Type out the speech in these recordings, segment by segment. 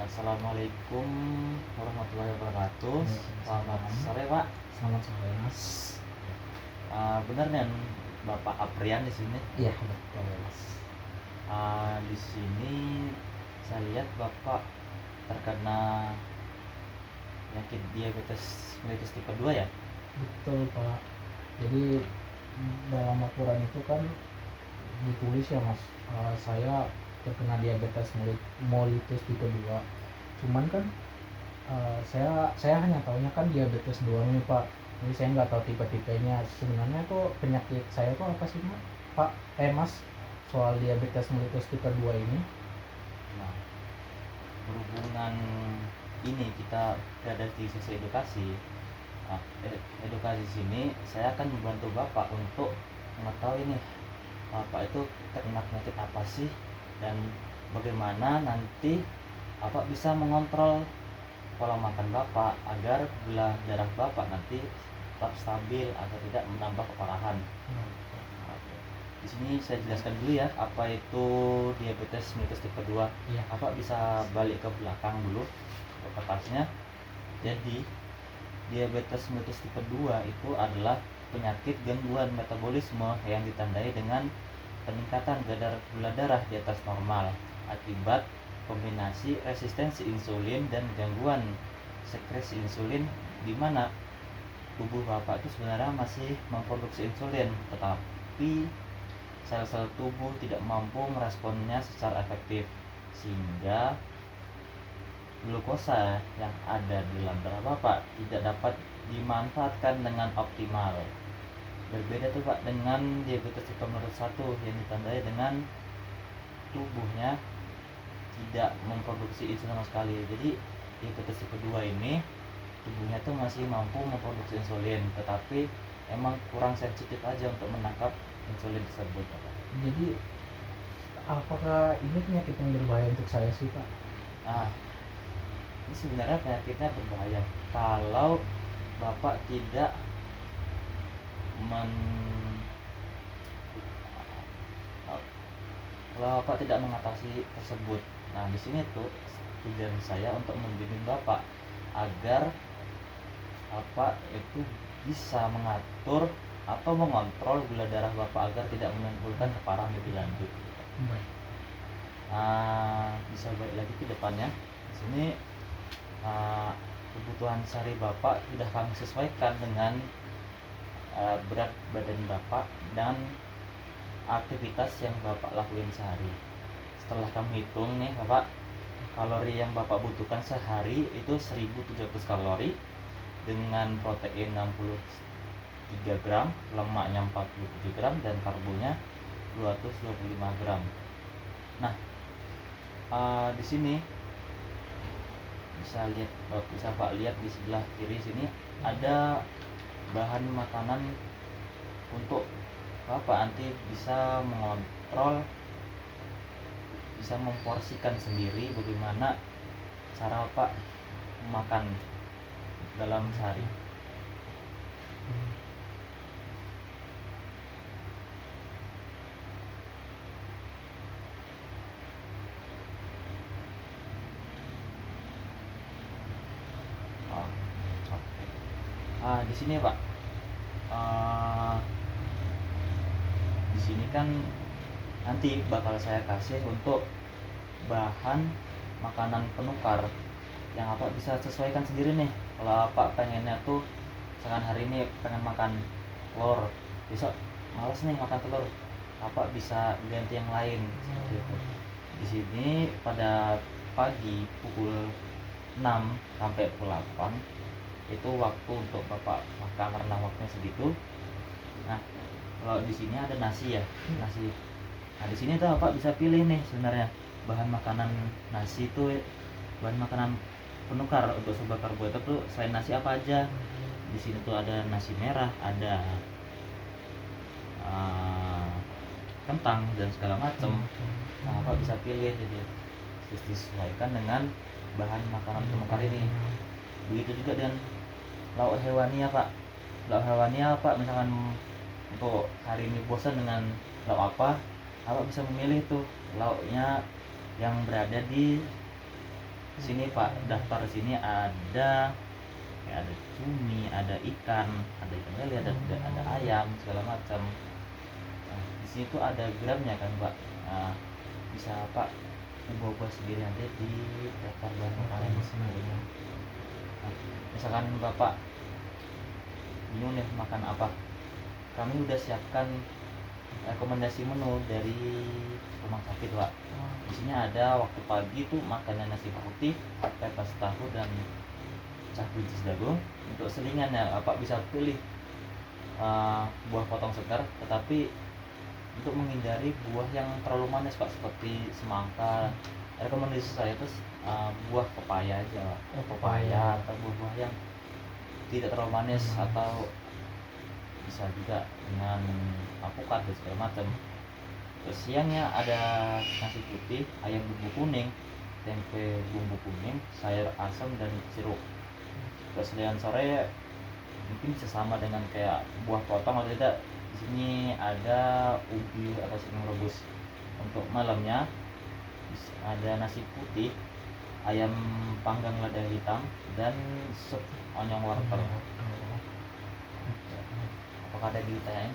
Assalamualaikum warahmatullahi wabarakatuh. Selamat Waalaikumsalam. sore Pak. Selamat sore Mas. Benar nih Bapak Aprian di sini. Iya betul Mas. Di sini saya lihat Bapak terkena penyakit diabetes mellitus tipe 2 ya? Betul Pak. Jadi dalam laporan itu kan ditulis ya Mas, saya terkena diabetes mellitus tipe 2. Cuman kan saya hanya tahunya kan diabetes 2 nih Pak. Jadi saya nggak tahu tipe-tipenya. Sebenarnya tuh penyakit saya tuh apa sih Pak? Mas, soal diabetes mellitus tipe 2 ini. Nah, berhubungan ini kita berada di sisi edukasi. Edukasi sini saya akan membantu Bapak untuk mengetahui nih Bapak itu terkena penyakit apa sih dan bagaimana nanti Bapak bisa mengontrol pola makan Bapak agar gula darah Bapak nanti tetap stabil agar tidak menambah keparahan. Di sini saya jelaskan dulu ya apa itu diabetes mellitus tipe 2. Iya. Bapak bisa balik ke belakang dulu ke kertasnya. Jadi diabetes mellitus tipe 2 itu adalah penyakit gangguan metabolisme yang ditandai dengan peningkatan kadar gula darah di atas normal akibat kombinasi resistensi insulin dan gangguan sekresi insulin, di mana tubuh Bapak itu sebenarnya masih memproduksi insulin, tetapi sel-sel tubuh tidak mampu meresponnya secara efektif sehingga glukosa yang ada di dalam darah Bapak tidak dapat dimanfaatkan dengan optimal. Berbeda tuh Pak dengan diabetes tipe 1 yang ditandai dengan tubuhnya tidak memproduksi insulin sama sekali. Jadi diabetes tipe 2 ini tubuhnya tuh masih mampu memproduksi insulin, tetapi emang kurang sensitif aja untuk menangkap insulin tersebut Pak. Jadi apakah ini penyakit yang berbahaya untuk saya sih Pak? Ini sebenarnya penyakitnya berbahaya kalau Bapak tidak mengatasi tersebut. Nah, di sini tuh tujuan saya untuk membimbing Bapak agar Bapak itu bisa mengatur atau mengontrol gula darah Bapak agar tidak menimbulkan keparahan lebih lanjut. Bisa balik lagi ke depannya. Di sini kebutuhan sehari Bapak sudah kami sesuaikan dengan berat badan Bapak dan aktivitas yang Bapak lakuin sehari. Setelah kami hitung nih Bapak, kalori yang Bapak butuhkan sehari itu 1070 kalori dengan protein 63 gram, lemaknya 47 gram dan karbonya 225 gram. Nah, di sini bisa Pak lihat di sebelah kiri sini ada bahan makanan untuk Bapak nanti bisa mengontrol, bisa memporsikan sendiri bagaimana cara Bapak makan dalam sehari. Di sini Pak, di sini kan nanti bakal saya kasih untuk bahan makanan penukar yang Bapak bisa sesuaikan sendiri nih. Kalau Bapak pengennya tuh misalkan hari ini pengen makan telur, besok males nih makan telur, Bapak bisa ganti yang lain seperti itu. Di sini pada pagi pukul 6 sampai pukul 8 itu waktu untuk Bapak makan karena waktunya segitu. Nah, kalau di sini ada nasi ya, nasi. Nah, di sini tuh Bapak bisa pilih nih sebenarnya bahan makanan nasi itu bahan makanan penukar untuk sumber karbohidrat tuh selain nasi apa aja. Di sini tuh ada nasi merah, ada kentang dan segala macam. Nah, Bapak bisa pilih jadi disesuaikan dengan bahan makanan penukar ini. Begitu juga dengan lauk hewani ya Pak. Lauk hewani Pak misalkan untuk hari ini bosan dengan lauk apa, Bapak bisa memilih tuh lauknya yang berada di Sini Pak, daftar sini ada kayak ada cumi, ada ikan lele, ada ayam segala macam. Nah, di sini tuh ada gramnya kan Pak. Nah, bisa Pak ubah-ubah sendiri nanti di daftar bahan makanan sendiri. Nah, misalkan Bapak bingung nih makan apa, kami udah siapkan rekomendasi menu dari rumah sakit Pak. Di sini ada waktu pagi tuh makannya nasi putih, pepas tahu dan cah buncis jagung. Untuk selingannya Bapak bisa pilih buah potong segar, tetapi untuk menghindari buah yang terlalu manis Pak, seperti semangka. Rekomendasi saya itu buah pepaya aja Pak. Pepaya atau buah-buah yang tidak terlalu manis, atau bisa juga dengan alpukat dan segala macam. Terus siangnya ada nasi putih, ayam bumbu kuning, tempe bumbu kuning, sayur asam dan sirup. Terus dengan sore mungkin bisa sama dengan kayak buah potong atau tidak. Di sini ada ubi atau singkong rebus. Untuk malamnya ada nasi putih, ayam panggang lada hitam dan sup onyong wortel. Apakah ada ditanyain?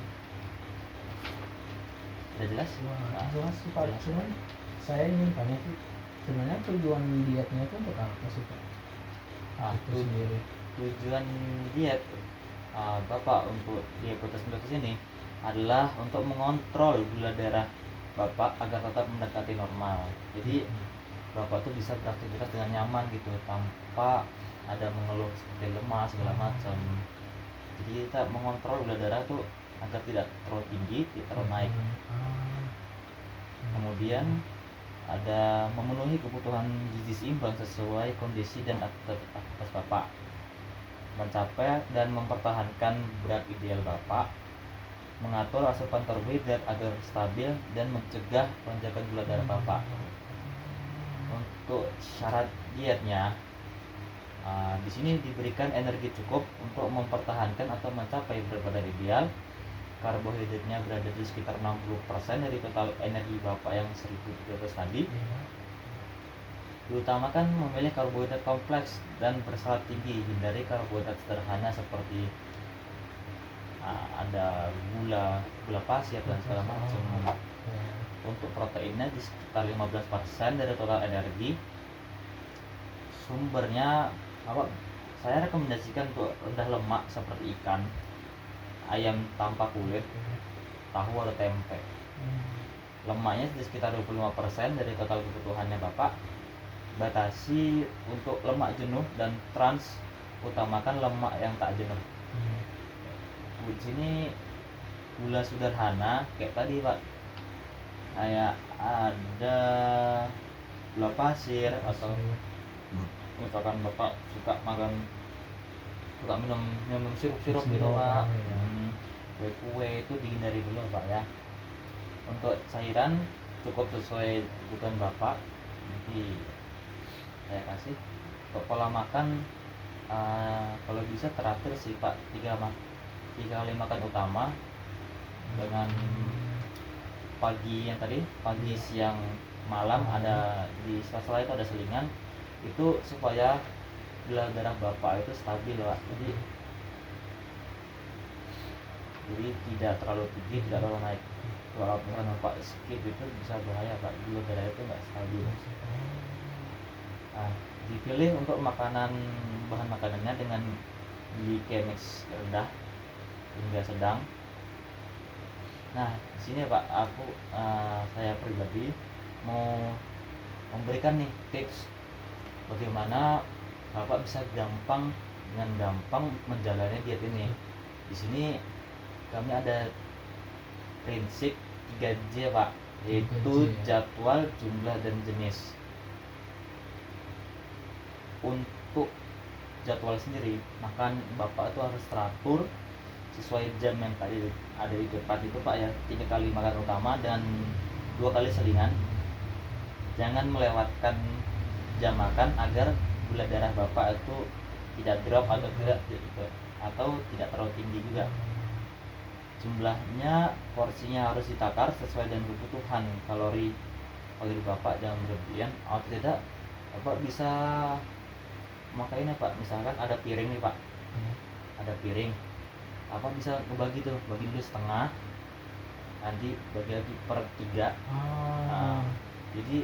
Udah jelas? Wah, jelas sih Pak. Cuman saya ingin tanya sih, sebenarnya tujuan dietnya itu untuk apa sih Pak? Itu sendiri. Tujuan diet Bapak untuk diabetes mellitus ini adalah untuk mengontrol gula darah Bapak agar tetap mendekati normal. Jadi Bapak tuh bisa beraktivitas dengan nyaman gitu, tanpa ada mengeluh seperti lemas segala macam. Jadi kita mengontrol gula darah tuh agar tidak terlalu tinggi, tidak terlalu naik. Kemudian ada memenuhi kebutuhan gizi seimbang sesuai kondisi dan aktivitas Bapak, mencapai dan mempertahankan berat ideal Bapak, mengatur asupan karbohidrat agar stabil dan mencegah lonjakan gula darah Bapak. Untuk syarat dietnya, di sini diberikan energi cukup untuk mempertahankan atau mencapai berat badan ideal. Karbohidratnya berada di sekitar 60% dari total energi Bapak yang 1.300 tadi. Diutamakan memilih karbohidrat kompleks dan berserat tinggi, hindari karbohidrat sederhana seperti ada gula pasir dan segala macam. Untuk proteinnya di sekitar 15% dari total energi. Sumbernya saya rekomendasikan untuk rendah lemak seperti ikan, ayam tanpa kulit, tahu atau tempe. Lemaknya di sekitar 25% dari total kebutuhannya Bapak. Batasi untuk lemak jenuh dan trans, utamakan lemak yang tak jenuh. Di sini gula sederhana kayak tadi Pak, kayak ada gula pasir, atau misalkan Bapak suka minum sirup gitu Pak, kue itu dihindari dulu Pak ya. Untuk cairan cukup sesuai kebutuhan Bapak. Jadi saya kasih untuk pola makan, kalau bisa teratur sih Pak, 3 kali makan utama dengan pagi yang tadi, pagi siang malam ada di sela-sela itu ada selingan, itu supaya gula darah Bapak itu stabil Pak. Jadi tidak terlalu tinggi, tidak terlalu naik. Kalau misalnya Bapak skip itu bisa bahaya Pak, gula darah itu nggak stabil. Nah, dipilih untuk bahan makanannya dengan glikemik rendah hingga sedang. Nah, di sini Pak, saya pribadi mau memberikan nih tips bagaimana Bapak bisa dengan gampang menjalani diet ini. Di sini kami ada prinsip 3J Pak, yaitu jadwal, jumlah, dan jenis. Untuk jadwal sendiri, makan Bapak itu harus teratur sesuai jam yang tadi ada di depan itu Pak ya. 3 kali makan utama dan 2 kali selingan. Jangan melewatkan jam makan agar gula darah Bapak itu tidak drop atau tidak terlalu tinggi juga. Jumlahnya, porsinya harus ditakar sesuai dengan kebutuhan kalori Bapak, jangan berlebihan atau tidak Bapak bisa makanya Pak, misalkan ada piring nih Pak, ada piring, apa bisa ngebagi tuh, bagi dulu setengah, nanti bagi lagi per 3. Nah, jadi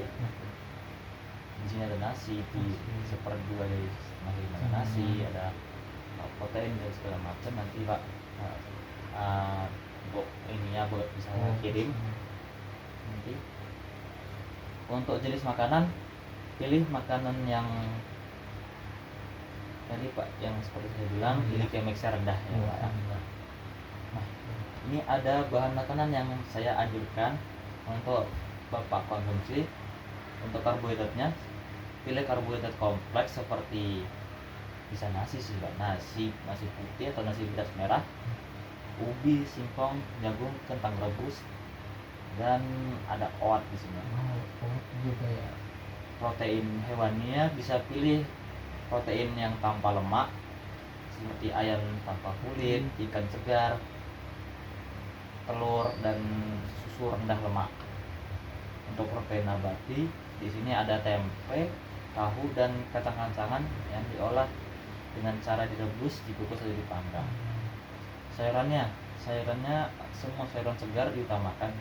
di sini ada nasi, di seperti dari setengah lima ada nasi, ada protein dan segala macam. Nanti Pak ininya buat bisa kirim. Nanti untuk jenis makanan, pilih makanan yang tadi Pak, yang seperti saya bilang, glikemiknya rendah ya Pak ya. Nah, ini ada bahan makanan yang saya anjurkan untuk Bapak konsumsi. Untuk karbohidratnya, pilih karbohidrat kompleks seperti bisa nasi sih Pak, nasi putih atau nasi beras merah, ubi, singkong, jagung, kentang rebus, dan ada oat di sini. Oat juga ya. Protein hewaninya bisa pilih protein yang tanpa lemak seperti ayam tanpa kulit, ikan segar, telur, dan susu rendah lemak. Untuk protein nabati, di sini ada tempe, tahu, dan kacang-kacangan yang diolah dengan cara direbus, dikukus, atau dipanggang. Sayurannya semua sayuran segar diutamakan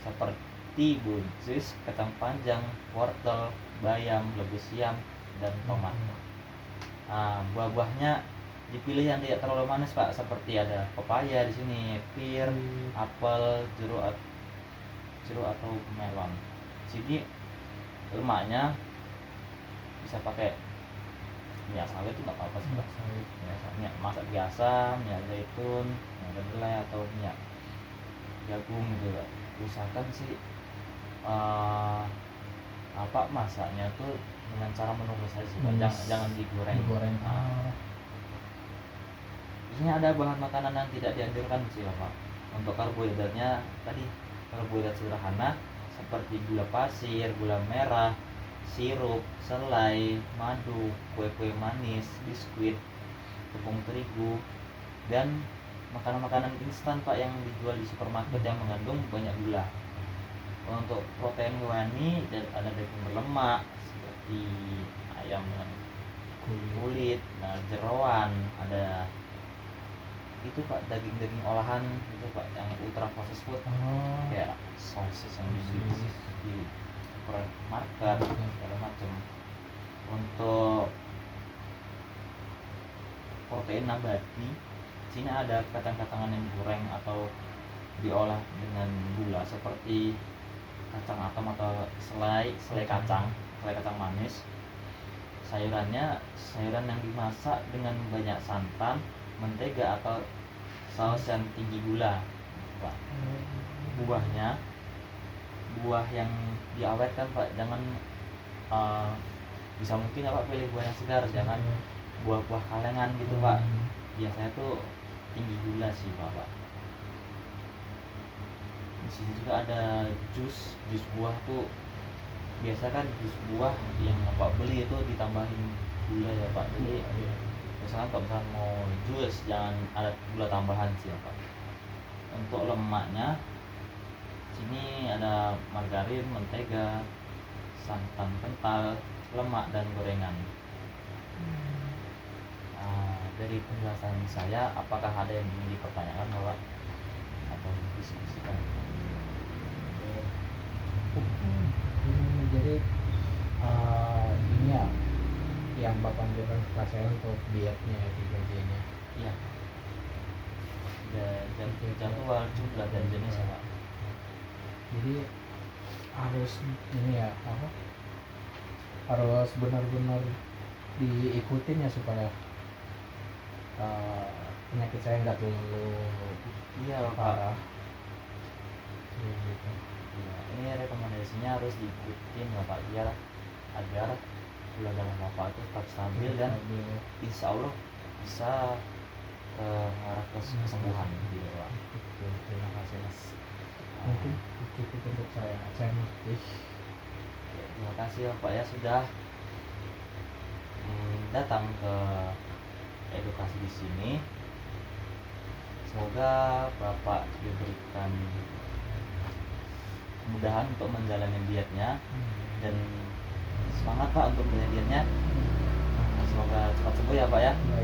seperti buncis, kacang panjang, wortel, bayam, labu siam, dan tomat. Nah, buah-buahnya dipilih yang tidak terlalu manis Pak, seperti ada pepaya di sini, pir, apel, jeruk atau melon. Sini lemaknya bisa pakai minyak sawit itu nggak apa-apa sih Pak. Minyak masak biasa, minyak zaitun, minyak kedelai, atau minyak jagung gitu Pak. Usahakan sih masaknya tuh dengan cara menunggu saja sih Pak. Jangan digoreng. Nah, ini ada bahan makanan yang tidak dianjurkan sih Pak. Untuk karbohidratnya tadi, karbohidrat sederhana seperti gula pasir, gula merah, sirup, selai, madu, kue-kue manis, biskuit, tepung terigu, dan makanan-makanan instan Pak yang dijual di supermarket yang mengandung banyak gula. Untuk protein hewani, dan ada daging berlemak seperti ayam dengan kulit, jeroan, ada itu Pak, daging olahan itu Pak, yang ultra processed food, kayak sosis yang di supermarket segala macam. Untuk protein nabati, sini ada kacang-kacangan yang digoreng atau diolah dengan gula seperti kacang atom atau selai kacang manis. Sayurannya sayuran yang dimasak dengan banyak santan, mentega, atau saus yang tinggi gula Pak. Buah yang diawetkan Pak, jangan bisa mungkin Pak pilih buah yang segar, jangan buah-buah kalengan gitu Pak, biasanya tuh tinggi gula sih Pak. Di sini juga ada jus buah tuh, biasa kan jus buah yang Bapak beli itu ditambahin gula ya Pak. Jadi misalkan kalau misalkan mau jus, jangan ada gula tambahan sih Pak. Untuk lemaknya, sini ada margarin, mentega, santan kental, lemak, dan gorengan. Dari penjelasan saya, apakah ada yang ingin dipertanyakan Bapak atau diskusikan? Jadi ini ya yang Bapak anjurkan ke saya untuk dietnya, nya. Iya. Dan jadwal jumlah dan jenis Pak. Jadi harus ini ya harus benar-benar diikutin ya supaya penyakit saya nggak terlalu parah. Gitu. Ya, ini rekomendasinya harus diikutin Bapak, biar agar gula darah Bapak itu tetap stabil dan insya Allah bisa ke arah kesembuhan gitu Pak. Terima kasih Mas. Mungkin cukup untuk saya mengerti. Terima kasih Bapak ya sudah datang ke edukasi di sini. Semoga Bapak diberikan kemudahan untuk menjalani dietnya dan semangat Pak untuk kejadiannya. Semoga cepat sembuh ya Pak ya. Ya,